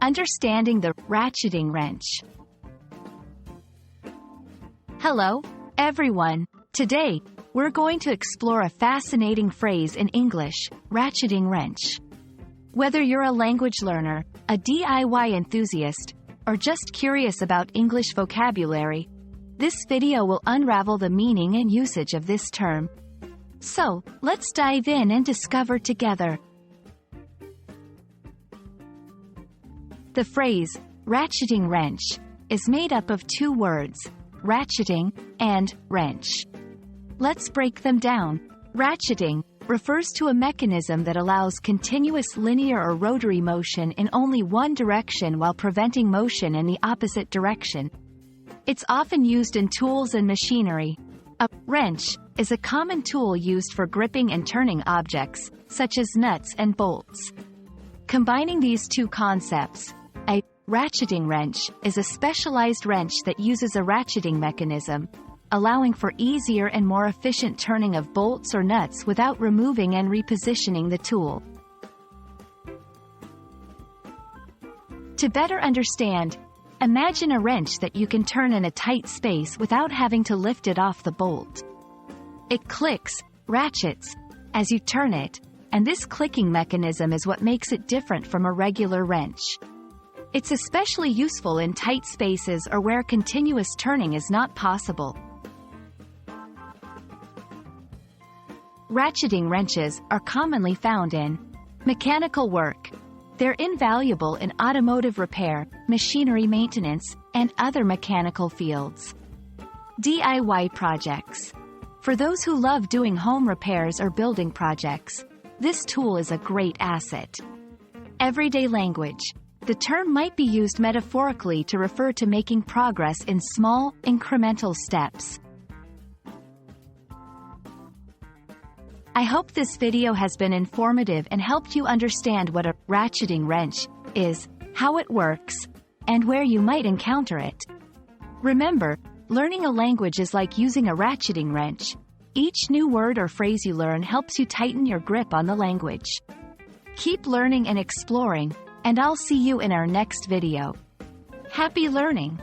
Understanding the ratcheting wrench. Hello, everyone. Today, we're going to explore a fascinating phrase in English, ratcheting wrench. Whether you're a language learner, a DIY enthusiast, or just curious about English vocabulary, this video will unravel the meaning and usage of this term. So, let's dive in and discover together. The phrase, ratcheting wrench, is made up of two words, ratcheting and wrench. Let's break them down. Ratcheting refers to a mechanism that allows continuous linear or rotary motion in only one direction while preventing motion in the opposite direction. It's often used in tools and machinery. A wrench is a common tool used for gripping and turning objects, such as nuts and bolts. Combining these two concepts, a ratcheting wrench is a specialized wrench that uses a ratcheting mechanism, allowing for easier and more efficient turning of bolts or nuts without removing and repositioning the tool. To better understand, imagine a wrench that you can turn in a tight space without having to lift it off the bolt. It clicks, ratchets, as you turn it, and this clicking mechanism is what makes it different from a regular wrench. It's especially useful in tight spaces or where continuous turning is not possible. Ratcheting wrenches are commonly found in mechanical work. They're invaluable in automotive repair, machinery maintenance, and other mechanical fields. DIY projects. For those who love doing home repairs or building projects, this tool is a great asset. Everyday language. The term might be used metaphorically to refer to making progress in small, incremental steps. I hope this video has been informative and helped you understand what a ratcheting wrench is, how it works, and where you might encounter it. Remember, learning a language is like using a ratcheting wrench. Each new word or phrase you learn helps you tighten your grip on the language. Keep learning and exploring, and I'll see you in our next video. Happy learning!